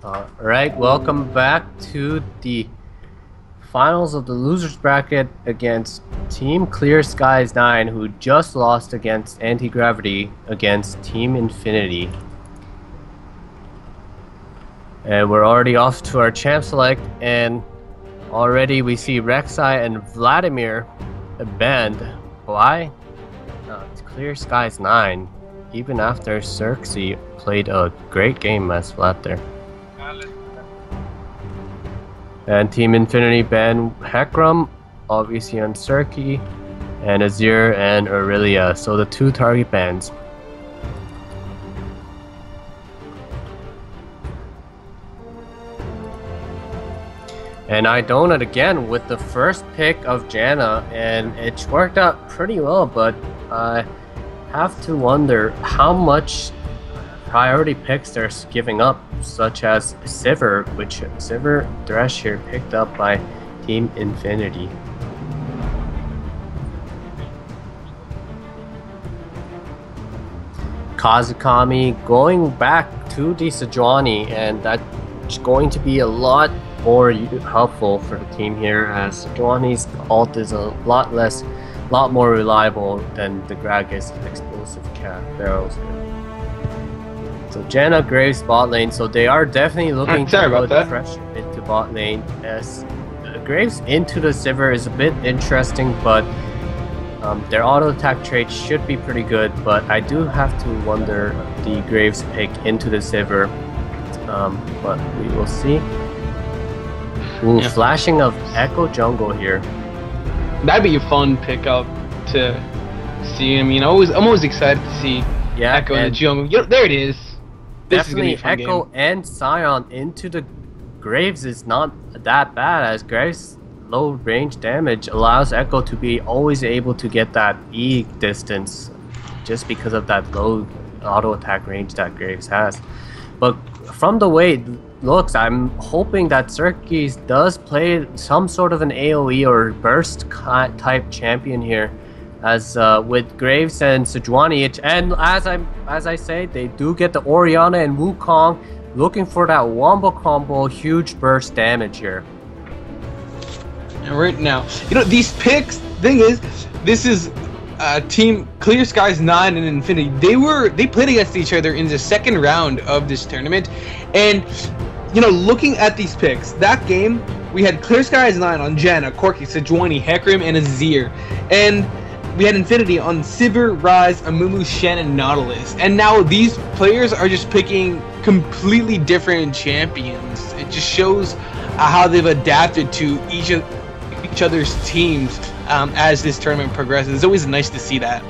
Alright, welcome back to the finals of the losers bracket against Team Clearskies9, who just lost against Anti-Gravity against Team Infinity. And we're already off to our champ select, and already we see Rek'Sai and Vladimir banned. Why? It's Clearskies9, even after Xerxes played a great game as Vlad there. And Team Infinity banned Hecarim, obviously on Xerxes, and Azir and Aurelia, so the two target bans. And I donut again with the first pick of Janna, and it worked out pretty well, but I have to wonder how much priority picks they're giving up, such as Sivir, which Sivir Thresh here picked up by Team Infinity. Kazukami going back to the Sejuani, and that's going to be a lot more helpful for the team here, as Sejuani's ult is a lot more reliable than the Gragas explosive barrels here. So Janna, Graves, bot lane, so they are definitely looking to put Thresh into bot lane, as Graves into the Sivir is a bit interesting, but their auto attack trait should be pretty good, but I do have to wonder the Graves pick into the Sivir, but we will see. Ooh, yeah. Flashing of Echo Jungle here. That'd be a fun pickup to see. I mean, I'm always excited to see Echo in the jungle. There it is. Definitely Echo and Sion into the Graves is not that bad, as Graves' low range damage allows Echo to be always able to get that E distance just because of that low auto attack range that Graves has. But from the way it looks, I'm hoping that Xerxes does play some sort of an AoE or burst type champion here, as with Graves and Sejuani, and as I say, they do get the Orianna and Wukong, looking for that wombo combo, huge burst damage here. And right now, these picks. Thing is, this is Team Clearskies9 and Infinity. They played against each other in the second round of this tournament, and looking at these picks, that game we had Clearskies9 on Janna, Corki, Sejuani, Hecarim, and Azir, and we had Infinity on Sivir, Ryze, Amumu, Shen, and Nautilus. And now these players are just picking completely different champions. It just shows how they've adapted to each other's teams as this tournament progresses. It's always nice to see that,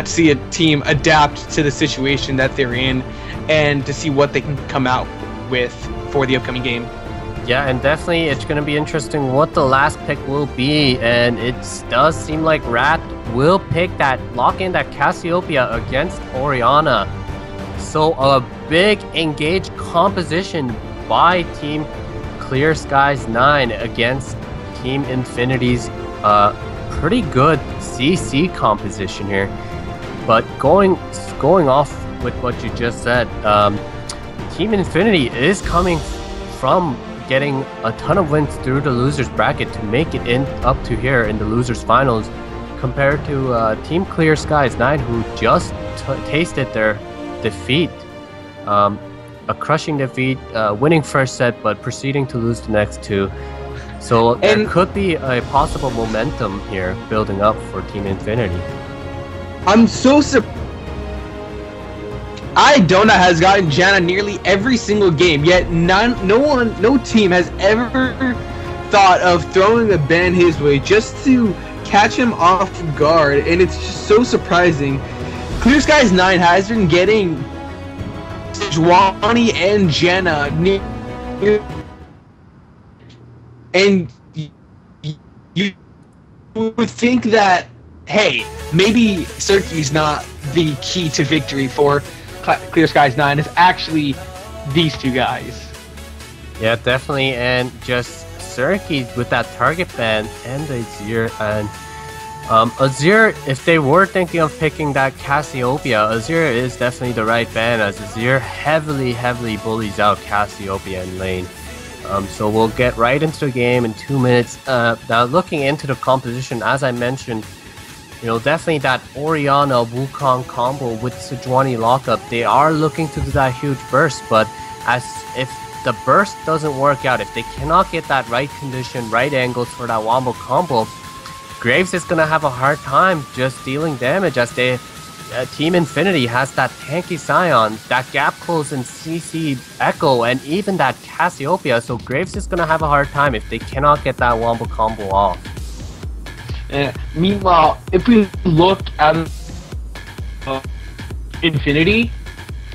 to see a team adapt to the situation that they're in, and to see what they can come out with for the upcoming game. Yeah, and definitely it's going to be interesting what the last pick will be, and it does seem like Rat will lock in that Cassiopeia against Orianna. So a big engaged composition by Team Clearskies9 against Team Infinity's pretty good CC composition here. But going off with what you just said, Team Infinity is coming from getting a ton of wins through the losers bracket to make it up to here in the losers finals, compared to Team Clearskies9, who just tasted their defeat, a crushing defeat, winning first set but proceeding to lose the next two. So there could be a possible momentum here building up for Team Infinity. I'm so surprised. Donut has gotten Janna nearly every single game, yet no team has ever thought of throwing a ban his way just to catch him off guard, and it's just so surprising. Clearskies9 has been getting Sejuani and Janna and you would think that, hey, maybe Xerxes not the key to victory for Clearskies9. It's actually these two guys. Yeah, definitely, and just Xerxes with that target ban and the Azir, and Azir, if they were thinking of picking that Cassiopeia, Azir is definitely the right ban, as Azir heavily bullies out Cassiopeia in lane. So we'll get right into the game in 2 minutes. Now looking into the composition, as I mentioned, you know, definitely that Orianna Wukong combo with Sejuani lockup, they are looking to do that huge burst, but as if the burst doesn't work out, if they cannot get that right condition, right angles for that wombo combo, Graves is gonna have a hard time just dealing damage, as they Team Infinity has that tanky Scion, that gap close in CC Echo, and even that Cassiopeia, so Graves is gonna have a hard time if they cannot get that wombo combo off. Meanwhile, if we look at Infinity,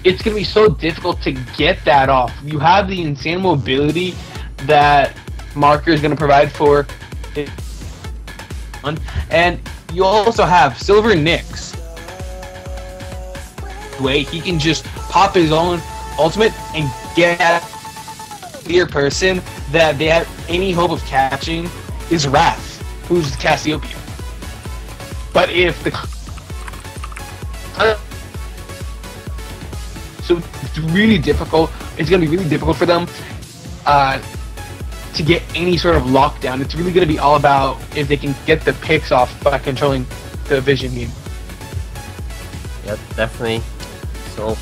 it's going to be so difficult to get that off. You have the insane mobility that Marker is going to provide for it, and you also have Silver Nyx. Way he can just pop his own ultimate and get at clear person that they have any hope of catching is Wrath, who's Cassiopeia. But if the so it's really difficult. It's going to be really difficult for them to get any sort of lockdown. It's really going to be all about if they can get the picks off by controlling the vision game. Yep, definitely. So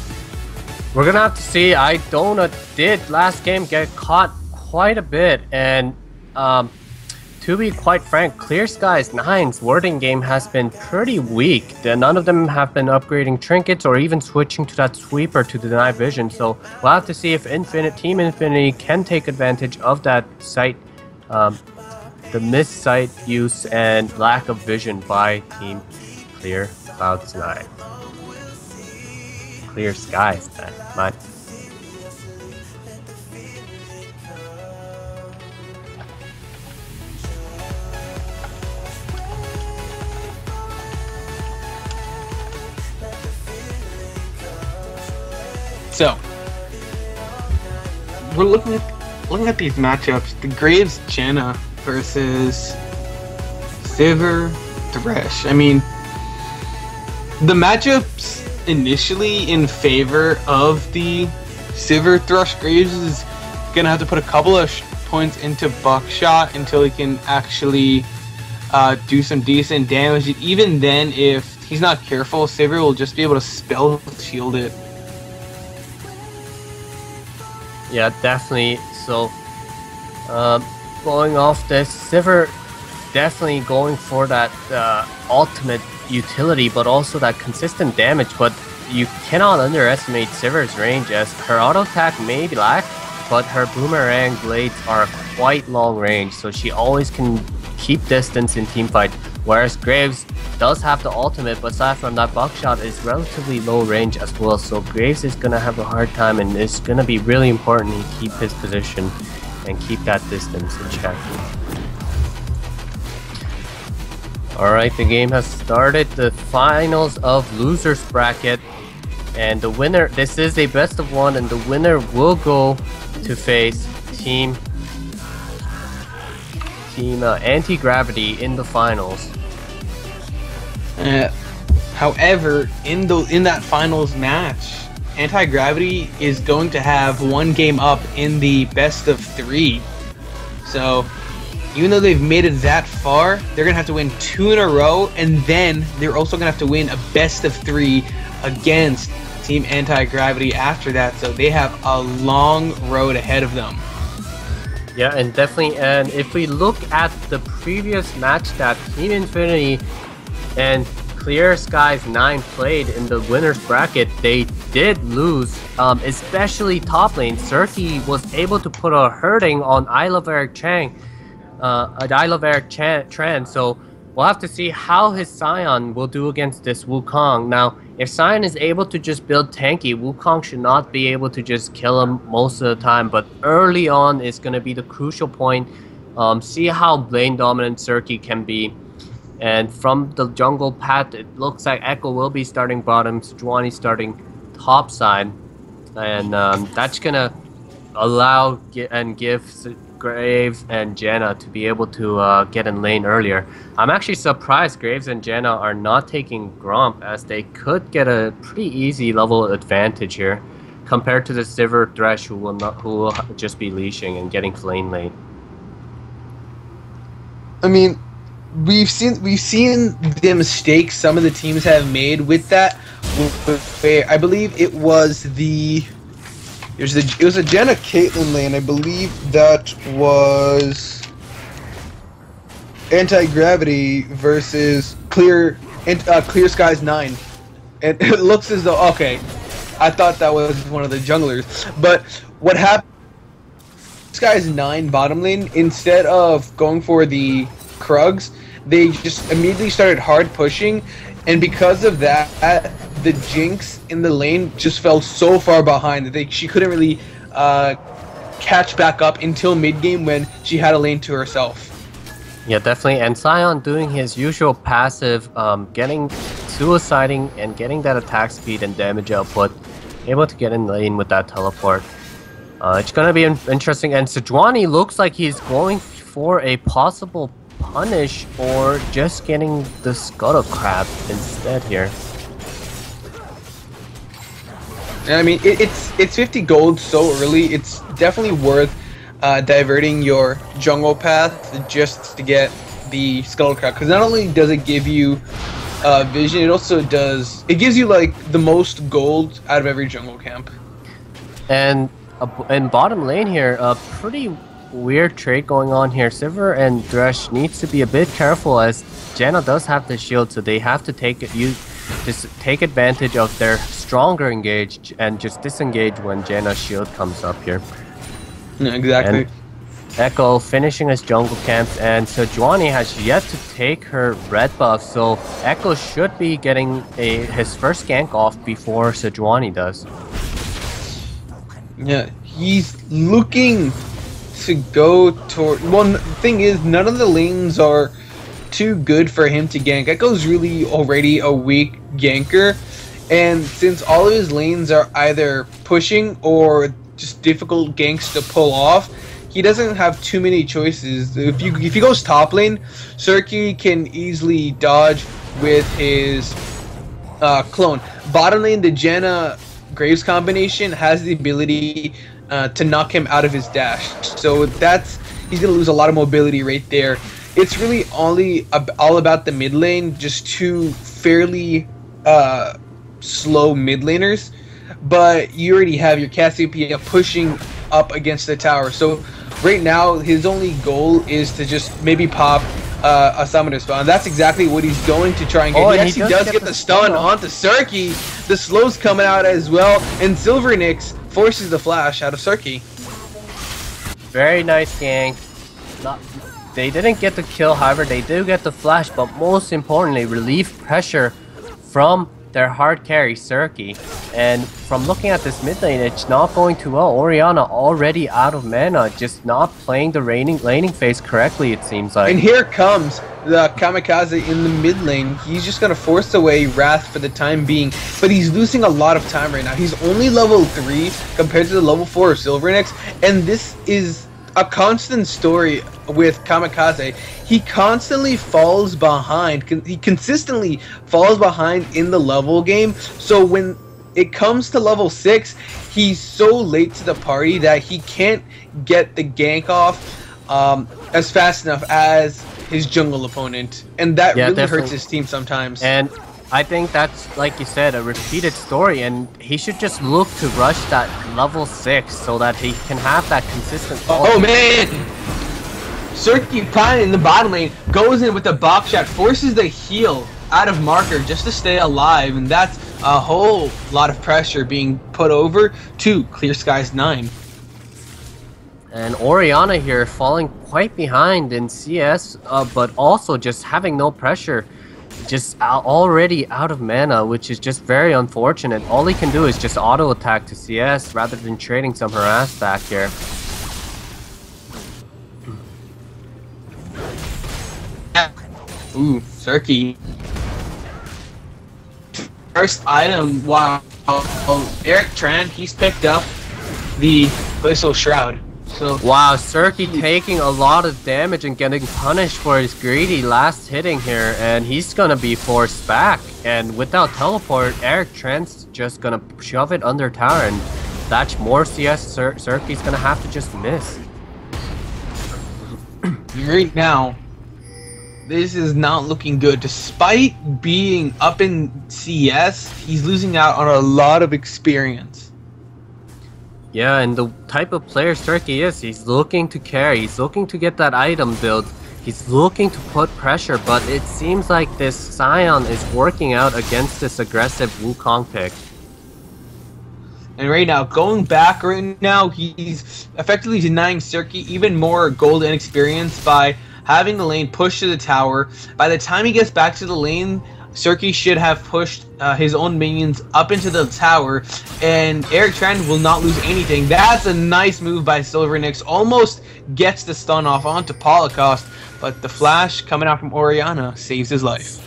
we're gonna have to see. Idona did last game get caught quite a bit, and to be quite frank, Clearskies9's warding game has been pretty weak. None of them have been upgrading trinkets or even switching to that sweeper to deny vision. So we'll have to see if Team Infinity can take advantage of that sight, the missed sight use and lack of vision by Team Clearskies9. Clear skies, then. My. So we're looking at these matchups. The Graves Janna versus Sivir Thresh. I mean, the matchups initially in favor of the Sivir Thresh. Graves is gonna have to put a couple of points into Buckshot until he can actually do some decent damage. Even then, if he's not careful, Sivir will just be able to spell shield it. Yeah, definitely. So, going off this, Sivir definitely going for that ultimate utility, but also that consistent damage. But you cannot underestimate Sivir's range, as her auto attack may be lack, but her boomerang blades are quite long range, so she always can keep distance in teamfight. Whereas Graves does have the ultimate, but aside from that, Buckshot is relatively low range as well, so Graves is gonna have a hard time, and it's gonna be really important to keep his position and keep that distance in check. Alright, the game has started. The finals of losers bracket, and the winner, this is a best of one, and the winner will go to face Team Anti-Gravity in the finals. However, in that finals match, Anti-Gravity is going to have one game up in the best of 3. So even though they've made it that far, they're going to have to win 2 in a row, and then they're also going to have to win a best of 3 against Team Anti-Gravity after that. So they have a long road ahead of them. Yeah, and definitely, and if we look at the previous match that Team Infinity and Clearskies9 played in the winner's bracket, they did lose, especially top lane. Serki was able to put a hurting on I Love Eric Tran, so we'll have to see how his Scion will do against this Wukong. Now, if Scion is able to just build tanky, Wukong should not be able to just kill him most of the time, but early on is going to be the crucial point. See how lane dominant Serki can be. And from the jungle path, it looks like Echo will be starting bottom, Sejuani starting top side, and that's going to allow and give Graves and Janna to be able to get in lane earlier. I'm actually surprised Graves and Janna are not taking Gromp, as they could get a pretty easy level advantage here compared to the Sivir Thresh, who will just be leashing and getting flame lane. I mean, we've seen the mistakes some of the teams have made with that. Where I believe it was a Janna Caitlyn lane. I believe that was Anti-Gravity versus Clearskies9, and it looks as though, okay, I thought that was one of the junglers, but what happened? Clearskies9 bottom lane, instead of going for the Krugs, they just immediately started hard pushing, and because of that, the Jinx in the lane just fell so far behind that she couldn't really catch back up until mid game when she had a lane to herself. Yeah, definitely. And Sion doing his usual passive, getting suiciding and getting that attack speed and damage output, able to get in lane with that teleport. It's gonna be interesting. And Sejuani looks like he's going for a possible punish or just getting the Scuttle Crab instead here. I mean, it's 50 gold so early. It's definitely worth diverting your jungle path just to get the Scuttle Crab, because not only does it give you vision, it also gives you like the most gold out of every jungle camp. And in bottom lane here, a pretty weird trade going on here. Sivir and Thresh needs to be a bit careful, as Janna does have the shield, so they have to take advantage of their stronger engage and just disengage when Janna's shield comes up here. Yeah, exactly. And Echo finishing his jungle camps, and Sejuani has yet to take her red buff, so Echo should be getting his first gank off before Sejuani does. Yeah, he's looking to go toward... Well, the thing is, none of the lanes are too good for him to gank. Echo's really already a weak ganker, and since all of his lanes are either pushing or just difficult ganks to pull off, he doesn't have too many choices. If he goes top lane, Serki can easily dodge with his clone. Bottom lane, the Janna Graves combination has the ability to knock him out of his dash, so he's gonna lose a lot of mobility right there. It's really all about the mid lane, just two fairly slow mid laners, but you already have your Cassiopeia pushing up against the tower. So right now his only goal is to just maybe pop a summoner spell, and that's exactly what he's going to try and get. He actually does get the stun onto Serki. The slow's coming out as well, and Silvernix forces the flash out of Serki. Very nice gank. They didn't get the kill, however they do get the flash, but most importantly, relieve pressure from their hard carry Serki. And from looking at this mid lane, it's not going too well. Orianna already out of mana, just not playing the laning phase correctly, it seems like. And here comes the Kamikaze in the mid lane. He's just going to force away Wrath for the time being, but he's losing a lot of time right now. He's only level 3 compared to the level 4 of Silvernix, and this is a constant story with Kamikaze. He constantly falls behind. He consistently falls behind in the level game. So when it comes to level 6, he's so late to the party that he can't get the gank off as fast enough as his jungle opponent. And that really hurts his team sometimes. And I think that's, like you said, a repeated story, and he should just look to rush that level 6 so that he can have that consistent quality. Oh man! Serki Pine in the bottom lane goes in with the box shot, forces the heal out of Marker just to stay alive, and that's a whole lot of pressure being put over to Clearskies9. And Orianna here falling quite behind in CS, but also just having no pressure. Just already out of mana, which is just very unfortunate. All he can do is just auto attack to CS rather than trading some harass back here. Ooh, Serki. First item, wow. Eric Tran, he's picked up the Glacial Shroud. So wow, Serki taking a lot of damage and getting punished for his greedy last hitting here, and he's gonna be forced back. And without teleport, Eric Trent's just gonna shove it under tower, and that's more CS Serki's gonna have to just miss. Right now, this is not looking good. Despite being up in CS, he's losing out on a lot of experience. Yeah, and the type of player Serki is, he's looking to carry, he's looking to get that item build, he's looking to put pressure, but it seems like this Sion is working out against this aggressive Wukong pick. And right now, going back right now, he's effectively denying Serki even more gold and experience by having the lane push to the tower. By the time he gets back to the lane, Serki should have pushed his own minions up into the tower, and Eric Tran will not lose anything. That's a nice move by Silvernix. Almost gets the stun off onto Holocaust, but the flash coming out from Orianna saves his life.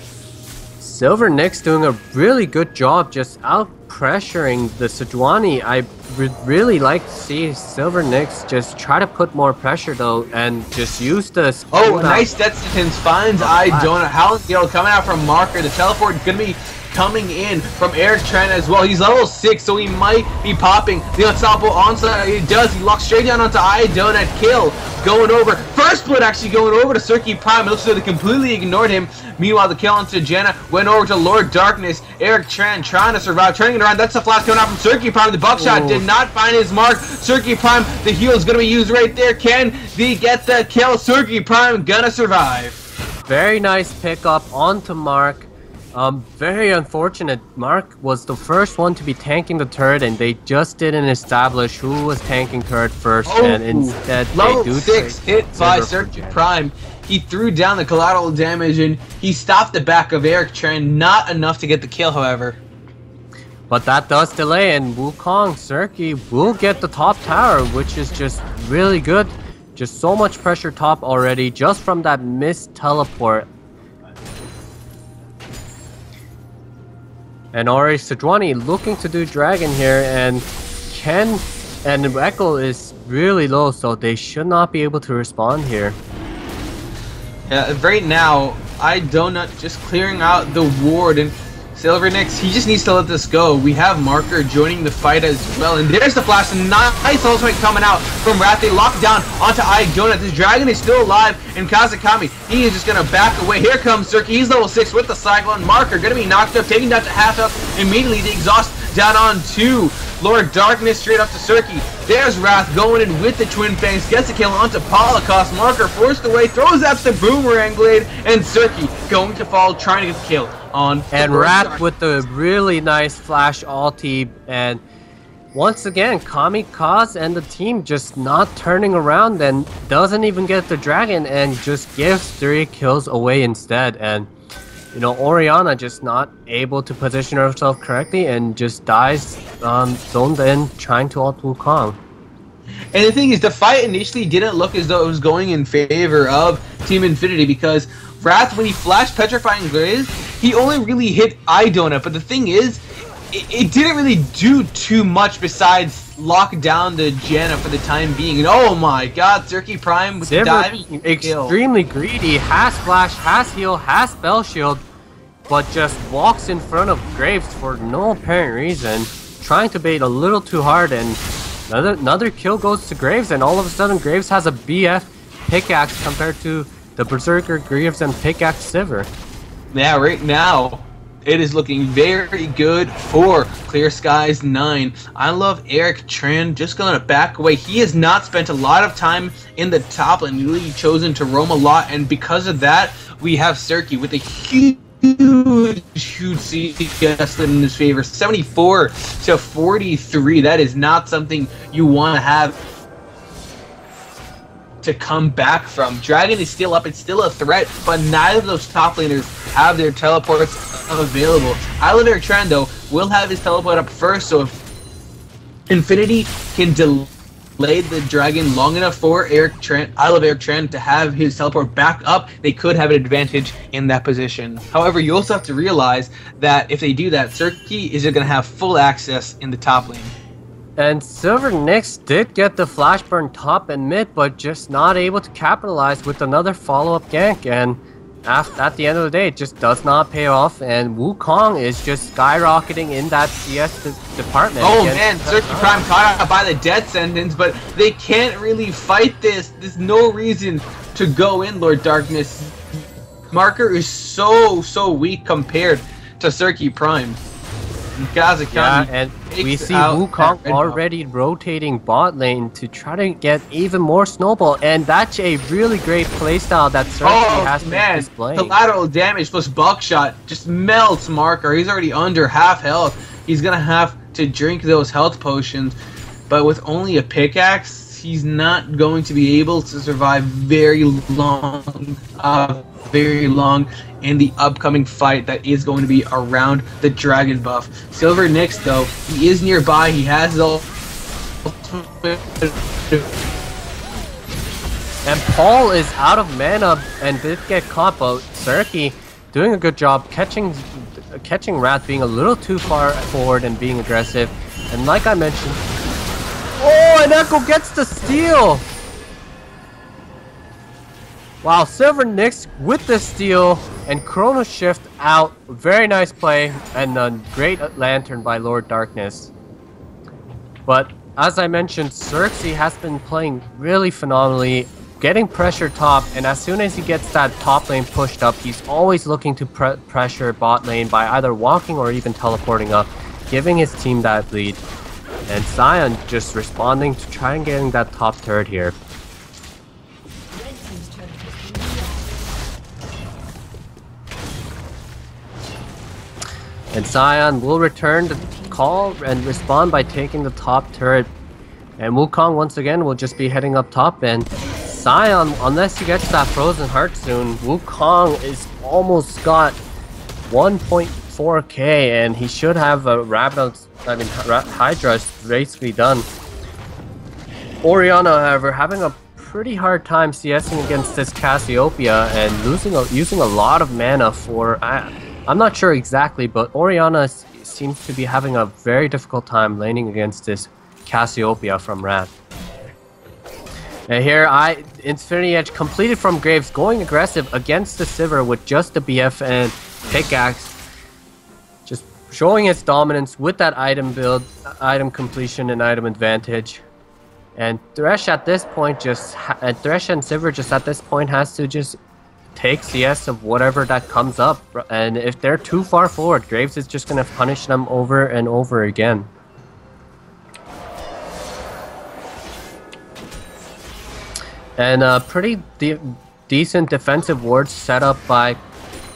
Silvernix doing a really good job just out pressuring the Sejuani. I would really like to see Silvernix just try to put more pressure though, and just use this. Oh, nice death sentence finds Donut. Howling coming out from Marker. The teleport gonna be coming in from Eric Tran as well. He's level 6, so he might be popping the unstoppable onslaught. He does. He locks straight down onto Donut. Kill going over. First blood actually going over to Serki Prime. It looks like they completely ignored him. Meanwhile, the kill onto Jenna went over to Lord Darkness. Eric Tran trying to survive, turning it around. That's the flash coming out from Serki Prime. The buckshot did not find his mark. Serki Prime, the heal is going to be used right there. Can they get the kill? Serki Prime gonna survive. Very nice pickup onto Mark. Very unfortunate. Mark was the first one to be tanking the turret, and they just didn't establish who was tanking turret first, and instead they do 6 hit by Serki Prime. He threw down the collateral damage, and he stopped the back of Eric Tran. Not enough to get the kill, however. But that does delay, and Wukong Serki will get the top tower, which is just really good. Just so much pressure top already, just from that missed teleport. And Ori Sejuani looking to do dragon here, and Echo is really low, so they should not be able to respond here. Yeah, right now, Donut just clearing out the ward, and Silvernix, he just needs to let this go. We have Marker joining the fight as well, and there's the flash, and nice ultimate coming out from Wrath. They lock down onto Donut. This dragon is still alive, and Kazakami, he is just gonna back away. Here comes Serki, he's level 6 with the Cyclone. Marker gonna be knocked up, taken down to half health. Immediately the exhaust down on 2. Lord Darkness straight up to Serki. There's Wrath going in with the Twin Fangs, gets a kill onto Holocaust. Marker forced away, throws out the Boomerang Blade, and Serki going to fall, trying to get the kill on. And Wrath with the really nice flash ulti, and once again, Kamikaze and the team just not turning around and doesn't even get the dragon and just gives 3 kills away instead. And you know, Orianna just not able to position herself correctly and just dies zoned in trying to ult Wukong. And the thing is, the fight initially didn't look as though it was going in favor of Team Infinity, because Wrath, when he flashed Petrifying Blaze, he only really hit Donut. But the thing is, it didn't really do too much besides lock down the Janna for the time being. And oh my god, Serki Prime with the dive. Extremely greedy, has flash, has heal, has spell shield, but just walks in front of Graves for no apparent reason, trying to bait a little too hard, and another kill goes to Graves, and all of a sudden Graves has a BF pickaxe compared to the Berserker Graves and pickaxe Sivir. Yeah, right now it is looking very good for Clearskies9. I love Eric Tran just going to back away. He has not spent a lot of time in the top lane, really chosen to roam a lot, and because of that, we have Serki with a huge CS in his favor. 74 to 43. That is not something you want to have to come back from. Dragon is still up, it's still a threat, but neither of those top laners have their teleports available. I love Eric Tran though, will have his teleport up first, so if Infinity can delay the dragon long enough for Eric Tran, I love Eric Tran, to have his teleport back up, they could have an advantage in that position. However, you also have to realize that if they do that, Serki is going to have full access in the top lane. And Silver Knicks did get the flash burn top and mid, but just not able to capitalize with another follow-up gank. And at the end of the day, it just does not pay off. And Wukong is just skyrocketing in that CS department. Oh man, Circuit Prime caught out by the death sentence, but they can't really fight this. There's no reason to go in, Lord Darkness. Marker is so weak compared to Circuit Prime. Yeah, and we see Wukong already rotating bot lane to try to get even more snowball, and that's a really great playstyle that Cersei has been displaying. Collateral damage plus buckshot just melts Marker. He's already under half health. He's gonna have to drink those health potions, but with only a pickaxe, he's not going to be able to survive very long in the upcoming fight that is going to be around the dragon buff. Silver Knicks, though, he is nearby. He has his ultimate. And Paul is out of mana and did get caught, but Serki doing a good job catching Rat, being a little too far forward and being aggressive. And like I mentioned, oh, and Echo gets the steal! Wow, Silver Knicks with the steal and Chrono Shift out. Very nice play and a great lantern by Lord Darkness. But as I mentioned, Xerxes has been playing really phenomenally, getting pressure top, and as soon as he gets that top lane pushed up, he's always looking to pressure bot lane by either walking or even teleporting up, giving his team that lead. And Sion just responding to try and getting that top turret here. And Sion will return the call and respond by taking the top turret. And Wukong once again will just be heading up top. And Sion, unless he gets that frozen heart soon, Wukong is almost got 1.4k, and he should have a Hydra basically done. Orianna, however, having a pretty hard time CSing against this Cassiopeia and using a lot of mana for... I'm not sure exactly, but Orianna seems to be having a very difficult time laning against this Cassiopeia from Rat. And here, Infinity Edge completed from Graves, going aggressive against the Sivir with just the BF and pickaxe. Just showing its dominance with that item build, item completion, and item advantage. And Thresh at this point Thresh and Sivir just at this point has to just take CS of whatever that comes up, and if they're too far forward, Graves is just gonna punish them over and over again. And pretty decent defensive wards set up by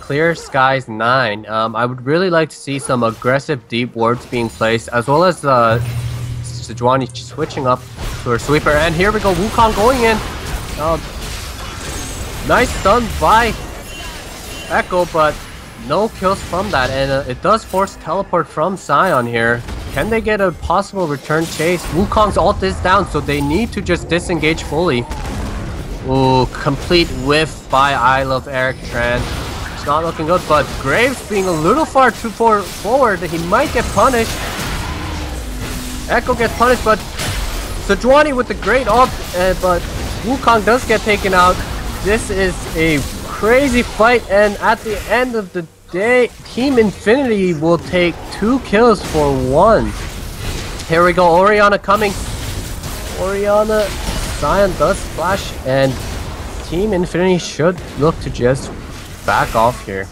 Clearskies9. I would really like to see some aggressive deep wards being placed, as well as Sejuani switching up to her sweeper. And here we go, Wukong going in. Nice stun by Echo, but no kills from that, and it does force teleport from Sion here. Can they get a possible return chase? Wukong's ult is down, so they need to just disengage fully. Ooh, complete whiff by I Love Eric Tran. It's not looking good, but Graves being a little far too forward, he might get punished. Echo gets punished, but Sejuani with the great ult, but Wukong does get taken out. This is a crazy fight, and at the end of the day, Team Infinity will take 2 kills for 1. Here we go, Orianna coming. Orianna, Sion does splash, and Team Infinity should look to just back off here.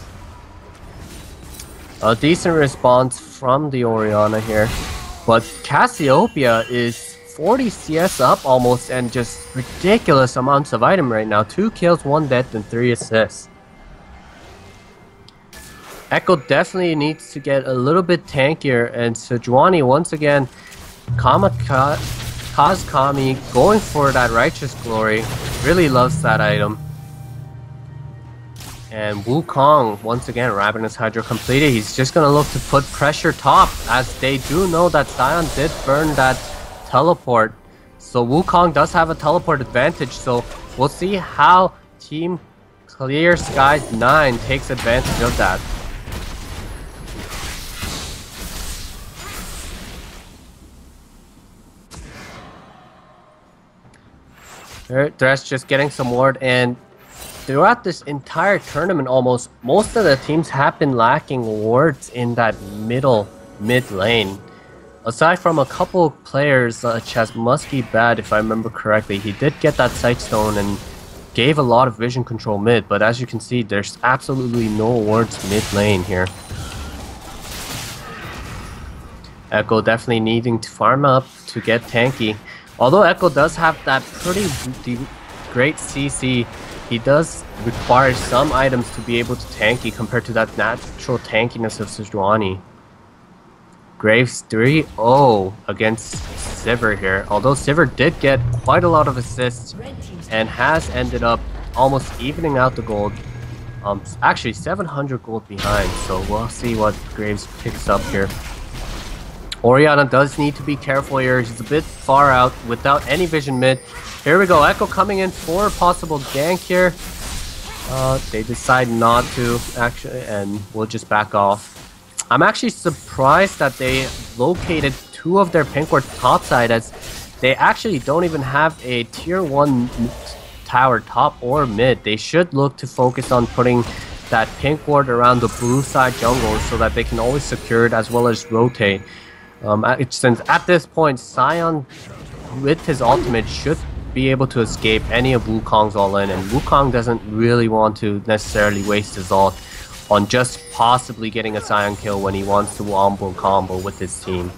A decent response from the Orianna here, but Cassiopeia is 40 CS up almost, and just ridiculous amounts of item right now. 2 kills, 1 death, and 3 assists. Echo definitely needs to get a little bit tankier, and Sejuani once again, Kazkami going for that Righteous Glory. Really loves that item. And Wukong once again, Ravenous Hydra completed. He's just gonna look to put pressure top, as they do know that Sion did burn that teleport, so Wukong does have a teleport advantage, so we'll see how Team Clearskies9 takes advantage of that. Thresh just getting some ward, and throughout this entire tournament almost, most of the teams have been lacking wards in that mid lane. Aside from a couple of players such as Musky Bad, if I remember correctly, he did get that Sightstone and gave a lot of vision control mid, but as you can see, there's absolutely no wards mid lane here. Echo definitely needing to farm up to get tanky. Although Echo does have that pretty great CC, he does require some items to be able to tanky compared to that natural tankiness of Sejuani. Graves 3-0 against Sivir here. Although Sivir did get quite a lot of assists and has ended up almost evening out the gold. Actually 700 gold behind, so we'll see what Graves picks up here. Orianna does need to be careful here. He's a bit far out without any vision mid. Here we go. Echo coming in for a possible gank here. They decide not to actually, and we'll just back off. I'm actually surprised that they located 2 of their pink wards topside, as they actually don't even have a tier 1 tower top or mid. They should look to focus on putting that pink ward around the blue side jungle so that they can always secure it as well as rotate. Since at this point, Sion with his ultimate should be able to escape any of Wukong's all-in, and Wukong doesn't really want to necessarily waste his ult on just possibly getting a Sion kill when he wants to wombo combo with his team.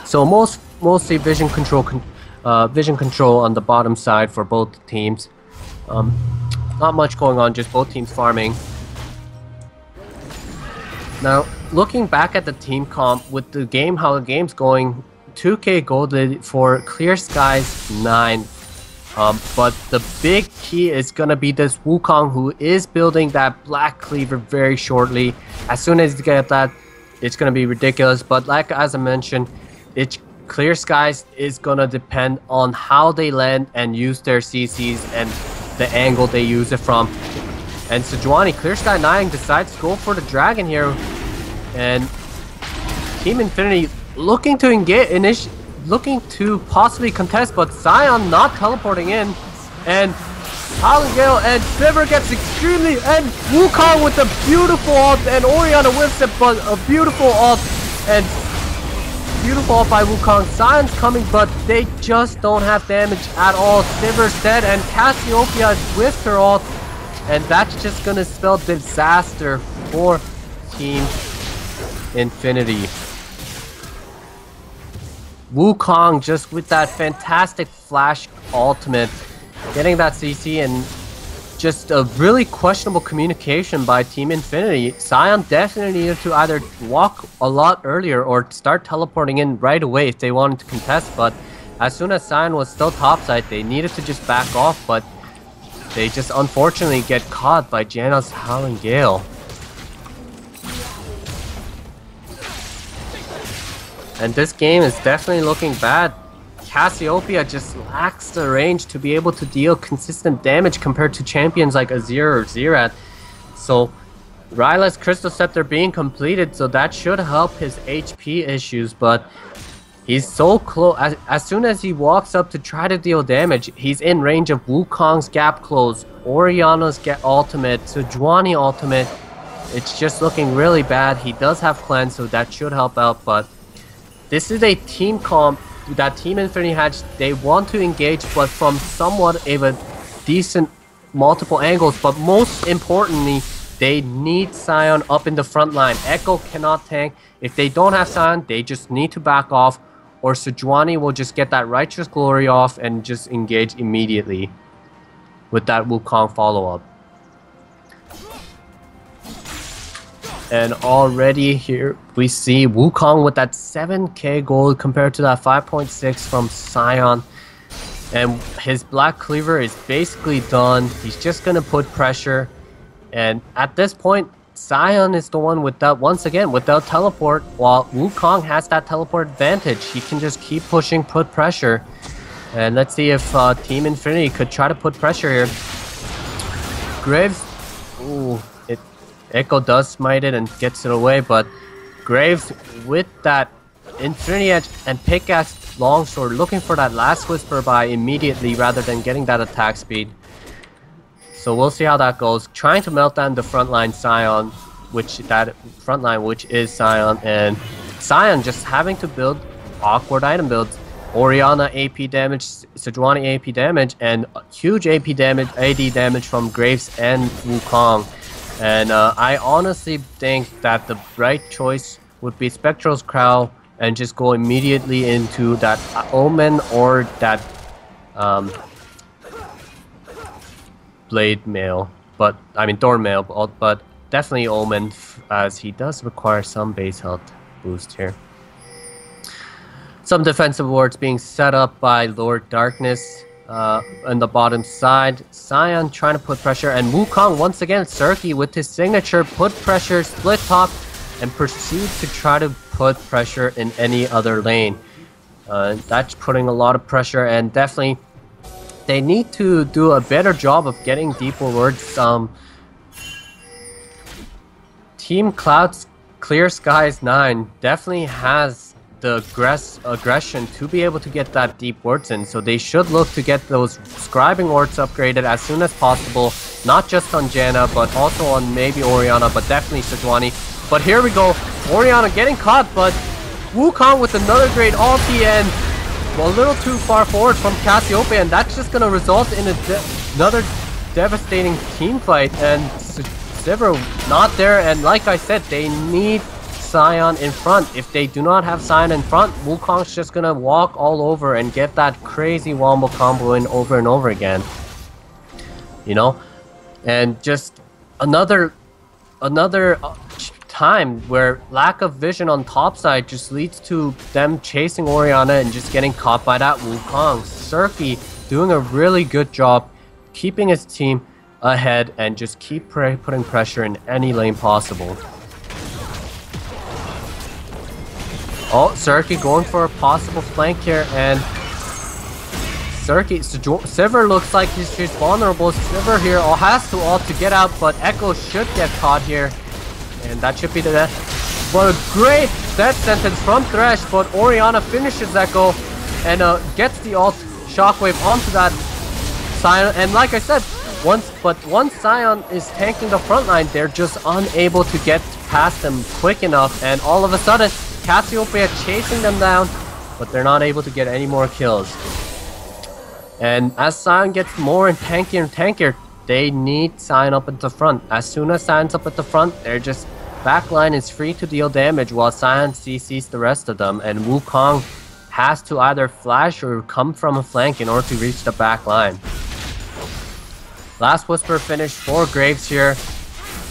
So mostly vision control on the bottom side for both teams. Not much going on, just both teams farming. Now, looking back at the team comp with the game, how the game's going, 2k gold for Clearskies9. But the big key is gonna be this Wukong, who is building that Black Cleaver very shortly. As soon as you get that, it's gonna be ridiculous. But like as I mentioned, Clearskies is gonna depend on how they land and use their CCs and the angle they use it from. And Sejuani, Clearskies9 decides to go for the dragon here, and Team Infinity looking to engage, looking to possibly contest, but Sion not teleporting in, and Howling Gale and Sivir gets extremely, and Wukong with a beautiful ult, and Orianna whiffs it, but a beautiful ult, and beautiful ult by Wukong. Sion's coming, but they just don't have damage at all. Sivir's dead, and Cassiopeia whiffed her ult, and that's just gonna spell disaster for Team Infinity. Wukong just with that fantastic flash ultimate, getting that CC, and just a really questionable communication by Team Infinity. Sion definitely needed to either walk a lot earlier or start teleporting in right away if they wanted to contest, but as soon as Sion was still topside, they needed to just back off, but they just unfortunately get caught by Janna's Howling Gale. And this game is definitely looking bad. Cassiopeia just lacks the range to be able to deal consistent damage compared to champions like Azir or Xerath. So Ryla's Crystal Scepter being completed, so that should help his HP issues, but he's so close. As soon as he walks up to try to deal damage, he's in range of Wukong's Gap Close, Orianna's ultimate, Sejuani ultimate. It's just looking really bad. He does have cleanse, so that should help out, but this is a team comp that Team Infinity has. They want to engage, but from somewhat of a decent multiple angles, but most importantly, they need Sion up in the front line. Echo cannot tank. If they don't have Sion, they just need to back off, or Sejuani will just get that Righteous Glory off and just engage immediately with that Wukong follow-up. And already here we see Wukong with that 7k gold compared to that 5.6 from Sion. And his Black Cleaver is basically done. He's just gonna put pressure. And at this point, Sion is the one without, once again, without teleport, while Wukong has that teleport advantage. He can just keep pushing, put pressure. And let's see if Team Infinity could try to put pressure here. Graves, ooh, Echo does smite it and gets it away, but Graves with that Infinity Edge and Pickaxe longsword, looking for that last whisper by immediately rather than getting that attack speed. So we'll see how that goes. Trying to melt down the frontline Sion, which is Sion, and Sion just having to build awkward item builds. Orianna AP damage, Sejuani AP damage, and huge AP damage, AD damage from Graves and Wukong. And I honestly think that the right choice would be Spectral's Crow and just go immediately into that Omen or that Blade Mail, but I mean Thorn Mail, but definitely Omen, as he does require some base health boost here. Some defensive wards being set up by Lord Darkness on the bottom side. Sion trying to put pressure, and Wukong once again, Cirky with his signature, put pressure, split top, and proceed to try to put pressure in any other lane. That's putting a lot of pressure, and definitely they need to do a better job of getting deeper wards. Team Cloud's Clearskies9 definitely has the aggression to be able to get that deep wards in, so they should look to get those scribing wards upgraded as soon as possible, not just on Janna, but also on maybe Orianna, but definitely Sejuani. But here we go, Orianna getting caught, but Wukong with another great ulti, and a little too far forward from Cassiopeia, and that's just going to result in another devastating team fight, and Sivir not there, and like I said, they need Sion in front. If they do not have Sion in front, Wukong's just gonna walk all over and get that crazy wombo combo in over and over again. You know? And just another time where lack of vision on top side just leads to them chasing Orianna and just getting caught by that Wukong. Cirky doing a really good job keeping his team ahead and just keep putting pressure in any lane possible. Oh, Cirky going for a possible flank here, and Sivir looks like she's vulnerable. Sivir here has to ult to get out, but Echo should get caught here, and that should be the death. But a great death sentence from Thresh, but Orianna finishes Echo and gets the ult shockwave onto that Sion, and like I said, once Sion is tanking the front line, they're just unable to get past them quick enough, and all of a sudden Cassiopeia chasing them down, but they're not able to get any more kills. And as Sion gets more and tankier, they need Sion up at the front. As soon as Sion's up at the front, they're just backline is free to deal damage while Sion CCs the rest of them, and Wukong has to either flash or come from a flank in order to reach the back line. Last Whisper finish for Graves here,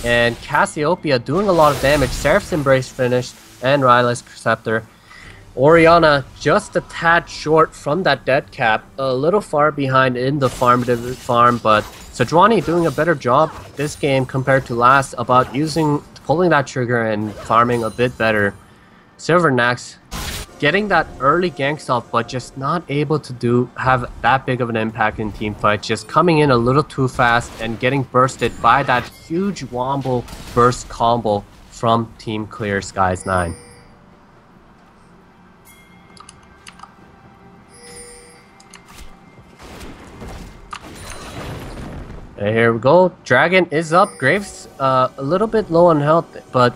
and Cassiopeia doing a lot of damage. Seraph's Embrace finished, and Ryla's Scepter. Orianna just a tad short from that dead cap, a little far behind in the farm, but Sejuani doing a better job this game compared to last about pulling that trigger and farming a bit better. Silvernax getting that early gank stop, but just not able to have that big of an impact in team fight, just coming in a little too fast and getting bursted by that huge wombo burst combo from Team Clearskies9. And here we go. Dragon is up. Graves a little bit low on health, but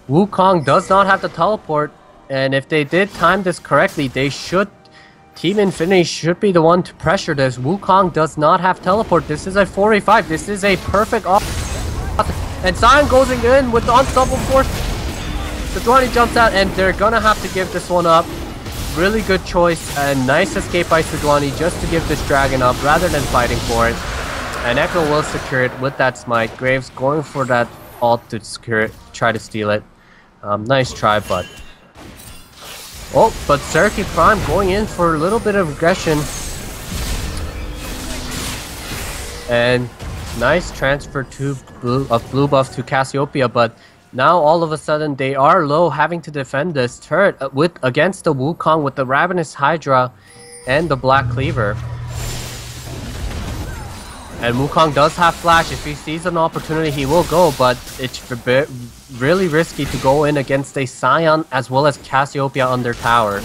Wukong does not have the teleport. And if they did time this correctly, Team Infinity should be the one to pressure this. Wukong does not have teleport. This is a 4v5. This is a perfect and Sion goes in with the unstoppable force. Sejuani jumps out, and they're gonna have to give this one up. Really good choice, and nice escape by Sejuani just to give this dragon up rather than fighting for it. And Echo will secure it with that smite. Graves going for that ult to secure it, try to steal it. Nice try, but... Oh, but Cirky Prime going in for a little bit of aggression. And nice transfer to blue buff to Cassiopeia, but now all of a sudden they are low, having to defend this turret against the Wukong with the Ravenous Hydra and the Black Cleaver. And Wukong does have flash. If he sees an opportunity, he will go, but it's really risky to go in against a Sion as well as Cassiopeia on their tower.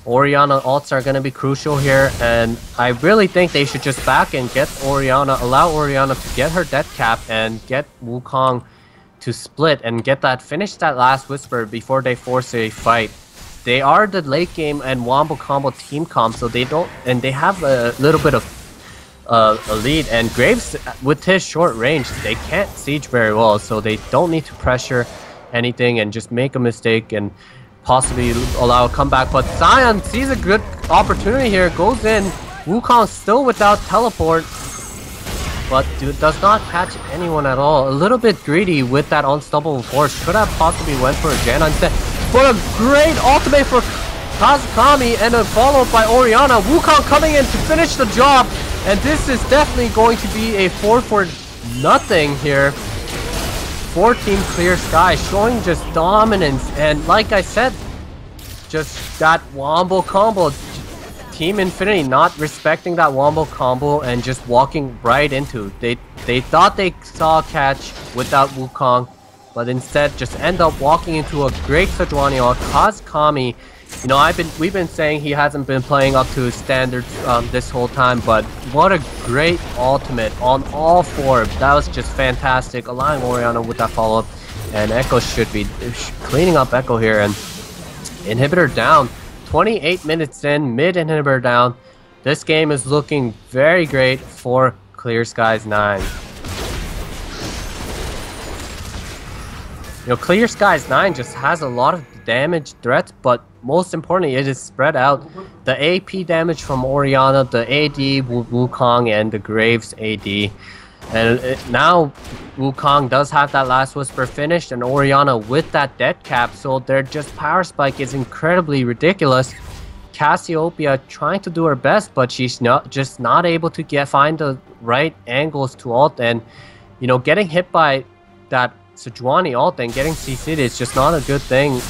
Orianna ults are going to be crucial here, and I really think they should just back and get Orianna, allow Orianna to get her death cap and get Wukong to split and finish that last whisper before they force a fight. They are the late game and wombo combo team comp, so they don't, and they have a little bit of a lead, and Graves with his short range, they can't siege very well, so they don't need to pressure anything and just make a mistake and possibly allow a comeback. But Zion sees a good opportunity here, goes in. Wukong still without teleport, but does not catch anyone at all. A little bit greedy with that unstoppable force. Could have possibly went for a Janna instead. But a great ultimate for Kazakami, and then followed by Orianna. Wukong coming in to finish the job, and this is definitely going to be a 4-for-0 here for Team Clear Sky, showing just dominance. And like I said, just that wombo combo. Team Infinity not respecting that wombo combo and just walking right into. They thought they saw a catch without Wukong, but instead just end up walking into a great Sejuani ult. Kazakami, you know, we've been saying he hasn't been playing up to his standards this whole time, but what a great ultimate on all four. That was just fantastic. Allowing Orianna with that follow-up, and Echo should be cleaning up Echo here, and inhibitor down. 28 minutes in, mid inhibitor down. This game is looking very great for Clearskies9. You know, Clearskies9 just has a lot of damage threats, but most importantly, it is spread out. The AP damage from Orianna, the AD, Wukong, and the Graves AD. And now Wukong does have that last whisper finished, and Orianna with that death cap, so their just power spike is incredibly ridiculous. Cassiopeia trying to do her best, but she's not able to find the right angles to ult, and you know, getting hit by that Sejuani ult and getting CC'd is just not a good thing.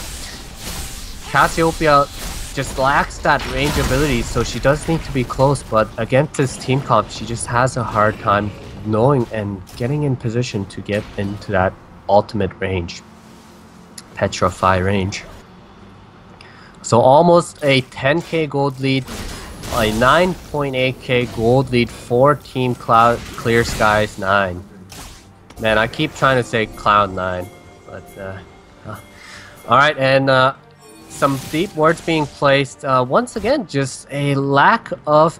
Cassiopeia just lacks that range ability, so she does need to be close, but against this team comp, she just has a hard time knowing and getting in position to get into that ultimate range, Petrify range. So almost a 10k gold lead, a 9.8k gold lead for Team Clearskies9. Man, I keep trying to say Cloud9, but alright, and some deep words being placed. Once again, just a lack of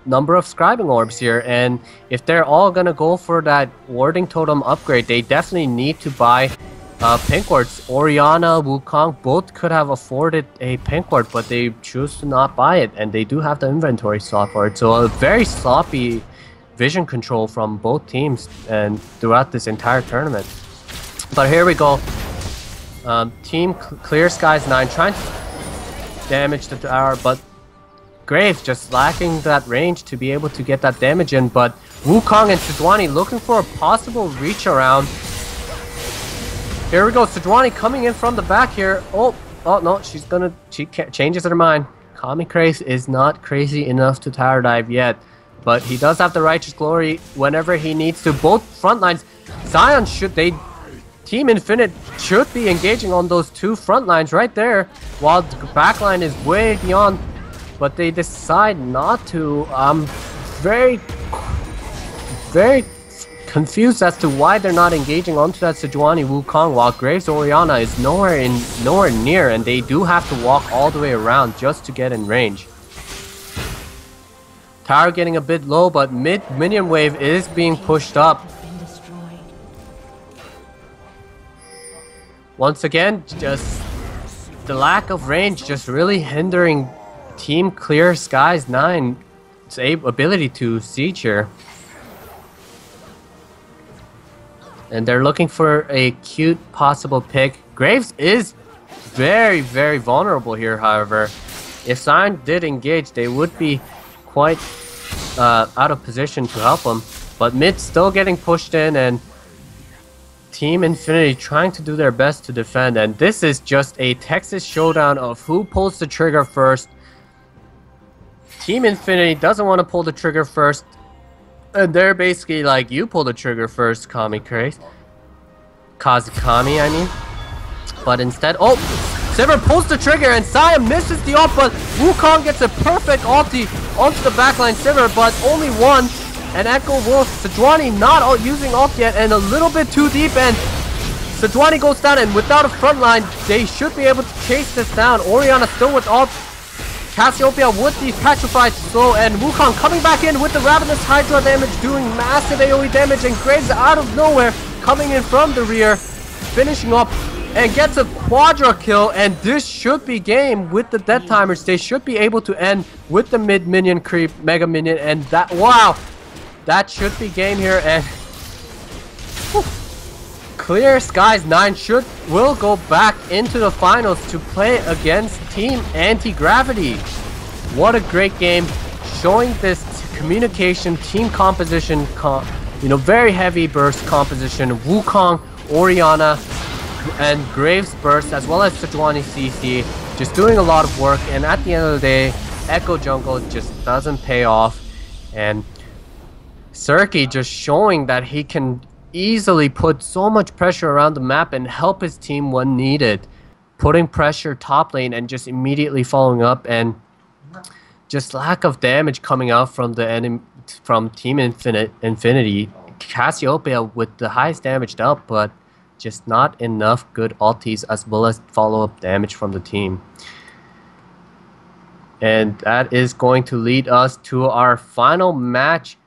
number of scribing orbs here, and if they're all gonna go for that warding totem upgrade, they definitely need to buy pink wards. Orianna, Wukong both could have afforded a pink ward, but they choose to not buy it, and they do have the inventory slot for it. So a very sloppy vision control from both teams and throughout this entire tournament. But here we go. Team Clearskies9 trying to damage the tower, but Graves just lacking that range to be able to get that damage in. But Wukong and Sejuani looking for a possible reach around. Here we go, Sejuani coming in from the back here. Oh no, she changes her mind. Kami Craze is not crazy enough to tower dive yet, but he does have the Righteous Glory whenever he needs to. Both front lines, Zion Team Infinite should be engaging on those two front lines right there, while the back line is way beyond, but they decide not to. I'm very confused as to why they're not engaging onto that Sejuani Wukong, while Graves Orianna is nowhere near, and they do have to walk all the way around just to get in range. Tower getting a bit low, but minion wave is being pushed up. Once again, just the lack of range just really hindering Team Clearskies9's ability to siege here. And they're looking for a cute possible pick. Graves is very, very vulnerable here, however. If Zion did engage, they would be quite out of position to help him. But mid still getting pushed in, and Team Infinity trying to do their best to defend, and this is just a Texas showdown of who pulls the trigger first. Team Infinity doesn't want to pull the trigger first, and they're basically like, you pull the trigger first, Kazakami, I mean. But instead, oh, Sivir pulls the trigger and Saya misses the ult, but Wukong gets a perfect ulti onto the backline Sivir, but only one. And Echo Wolf, Sejuani not using ult yet and a little bit too deep, and Sejuani goes down, and without a front line, they should be able to chase this down. Orianna still with ult. Cassiopeia with the Petrified Slow, and Wukong coming back in with the Ravenous Hydra damage, doing massive AoE damage, and Graves out of nowhere coming in from the rear, finishing up, and gets a quadra kill, and this should be game with the death timers. They should be able to end with the mid minion creep, mega minion, and that, wow, that should be game here, and whew, Clearskies9 will go back into the finals to play against Team Anti-Gravity. What a great game, showing this communication, team composition, very heavy burst composition. Wukong, Orianna, and Graves burst, as well as Sejuani CC, just doing a lot of work. And at the end of the day, Echo Jungle just doesn't pay off. And Serki just showing that he can easily put so much pressure around the map and help his team when needed. Putting pressure top lane and just immediately following up, and just lack of damage coming out from the enemy, from Team Infinity. Cassiopeia with the highest damage dealt, but just not enough good ultis as well as follow-up damage from the team. And that is going to lead us to our final match